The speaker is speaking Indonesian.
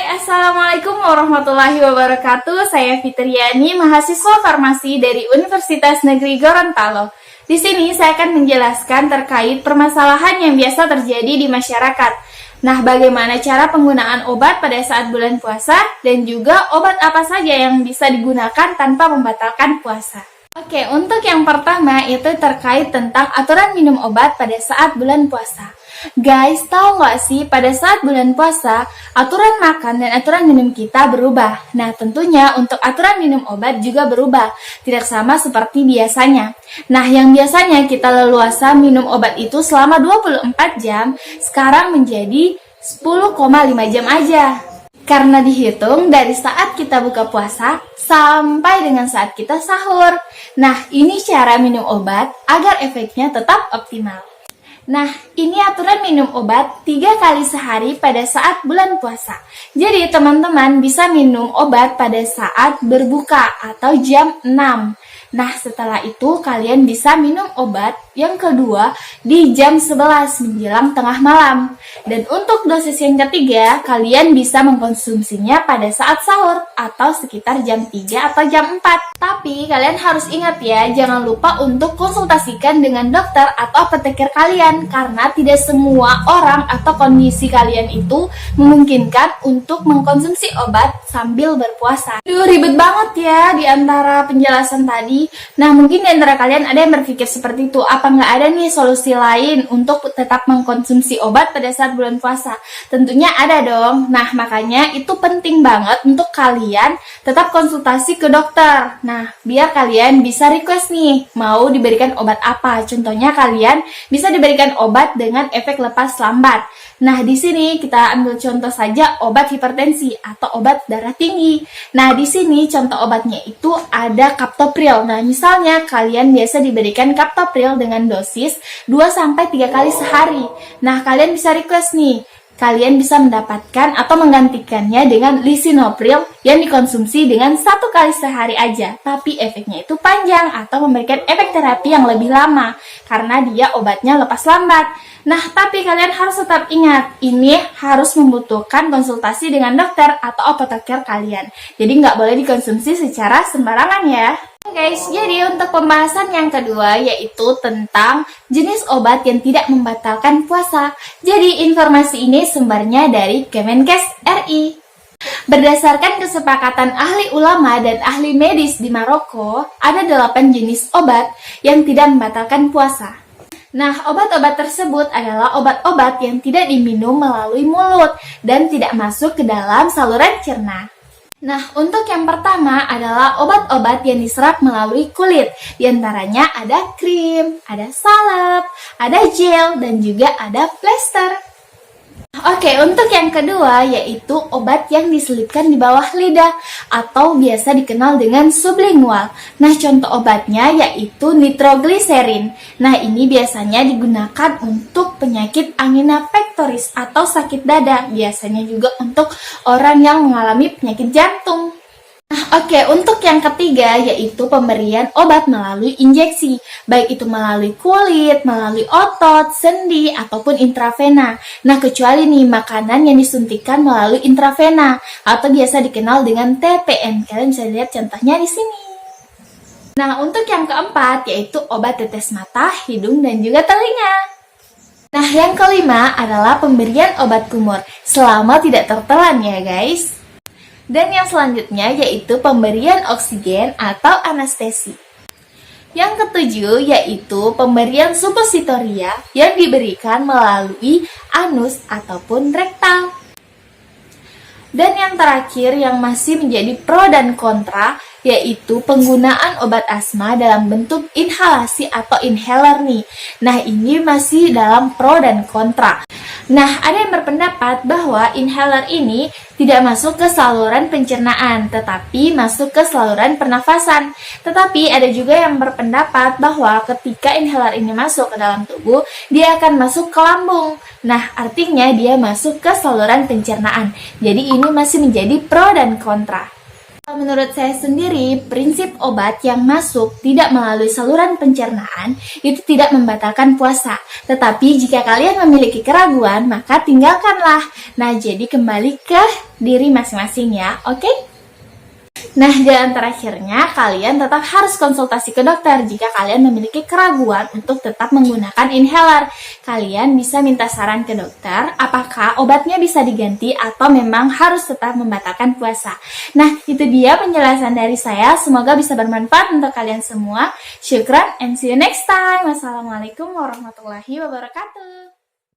Assalamualaikum warahmatullahi wabarakatuh. Saya Fitriani, mahasiswa farmasi dari Universitas Negeri Gorontalo. Di sini saya akan menjelaskan terkait permasalahan yang biasa terjadi di masyarakat. Nah, bagaimana cara penggunaan obat pada saat bulan puasa dan juga obat apa saja yang bisa digunakan tanpa membatalkan puasa. Oke, untuk yang pertama itu terkait tentang aturan minum obat pada saat bulan puasa. Guys, tahu nggak sih pada saat bulan puasa, aturan makan dan aturan minum kita berubah. Nah, tentunya untuk aturan minum obat juga berubah, tidak sama seperti biasanya. Nah, yang biasanya kita leluasa minum obat itu selama 24 jam, sekarang menjadi 10,5 jam aja. Karena dihitung dari saat kita buka puasa sampai dengan saat kita sahur. Nah, ini cara minum obat agar efeknya tetap optimal. Nah, ini aturan minum obat 3 kali sehari pada saat bulan puasa. Jadi, teman-teman bisa minum obat pada saat berbuka atau jam 6. Nah, setelah itu kalian bisa minum obat yang kedua di jam 11 menjelang tengah malam. Dan untuk dosis yang ketiga, kalian bisa mengkonsumsinya pada saat sahur atau sekitar jam 3 atau jam 4. Tapi kalian harus ingat ya, jangan lupa untuk konsultasikan dengan dokter atau apoteker kalian karena tidak semua orang atau kondisi kalian itu memungkinkan untuk mengkonsumsi obat sambil berpuasa. Duh, ribet banget ya di antara penjelasan tadi. Nah, mungkin di antara kalian ada yang berpikir seperti itu. Apa nggak ada nih solusi lain untuk tetap mengkonsumsi obat pada saat bulan puasa? Tentunya ada dong. Nah, makanya itu penting banget untuk kalian tetap konsultasi ke dokter. Nah, biar kalian bisa request nih, mau diberikan obat apa. Contohnya kalian bisa diberikan obat dengan efek lepas lambat. Nah, di sini kita ambil contoh saja obat hipertensi atau obat darah tinggi. Nah, di sini contoh obatnya itu ada captopril. Nah, misalnya kalian biasa diberikan captopril dengan dosis 2-3 kali sehari. Nah, kalian bisa request nih, kalian bisa mendapatkan atau menggantikannya dengan lisinopril yang dikonsumsi dengan 1 kali sehari aja. Tapi efeknya itu panjang atau memberikan efek terapi yang lebih lama karena dia obatnya lepas lambat. Nah, tapi kalian harus tetap ingat, ini harus membutuhkan konsultasi dengan dokter atau apoteker kalian. Jadi nggak boleh dikonsumsi secara sembarangan ya. Guys, jadi untuk pembahasan yang kedua yaitu tentang jenis obat yang tidak membatalkan puasa. Jadi informasi ini sumbernya dari Kemenkes RI. Berdasarkan kesepakatan ahli ulama dan ahli medis di Maroko, ada 8 jenis obat yang tidak membatalkan puasa. Nah, obat-obat tersebut adalah obat-obat yang tidak diminum melalui mulut dan tidak masuk ke dalam saluran cerna. Nah, untuk yang pertama adalah obat-obat yang diserap melalui kulit. Di antaranya ada krim, ada salep, ada gel, dan juga ada plester. Oke, untuk yang kedua yaitu obat yang diselipkan di bawah lidah atau biasa dikenal dengan sublingual. Nah, contoh obatnya yaitu nitrogliserin. Nah, ini biasanya digunakan untuk penyakit angina pectoris atau sakit dada. Biasanya juga untuk orang yang mengalami penyakit jantung. Oke, untuk yang ketiga yaitu pemberian obat melalui injeksi, baik itu melalui kulit, melalui otot, sendi, ataupun intravena. Nah, kecuali nih makanan yang disuntikan melalui intravena atau biasa dikenal dengan TPN. Kalian bisa lihat contohnya di sini. Nah, untuk yang keempat yaitu obat tetes mata, hidung, dan juga telinga. Nah, yang kelima adalah pemberian obat kumur selama tidak tertelan ya guys. Dan yang selanjutnya yaitu pemberian oksigen atau anestesi. Yang ketujuh yaitu pemberian suppositoria yang diberikan melalui anus ataupun rektal. Dan yang terakhir yang masih menjadi pro dan kontra yaitu penggunaan obat asma dalam bentuk inhalasi atau inhaler nih. Nah, ini masih dalam pro dan kontra. Nah, ada yang berpendapat bahwa inhaler ini tidak masuk ke saluran pencernaan, tetapi masuk ke saluran pernafasan. Tetapi ada juga yang berpendapat bahwa ketika inhaler ini masuk ke dalam tubuh, dia akan masuk ke lambung. Nah, artinya dia masuk ke saluran pencernaan. Jadi ini masih menjadi pro dan kontra. Menurut saya sendiri, prinsip obat yang masuk tidak melalui saluran pencernaan itu tidak membatalkan puasa. Tetapi jika kalian memiliki keraguan, maka tinggalkanlah. Nah, jadi kembali ke diri masing-masing ya, oke? Nah, jalan terakhirnya, kalian tetap harus konsultasi ke dokter jika kalian memiliki keraguan untuk tetap menggunakan inhaler. Kalian bisa minta saran ke dokter apakah obatnya bisa diganti atau memang harus tetap membatalkan puasa. Nah, itu dia penjelasan dari saya. Semoga bisa bermanfaat untuk kalian semua. Syukran and see you next time. Wassalamualaikum warahmatullahi wabarakatuh.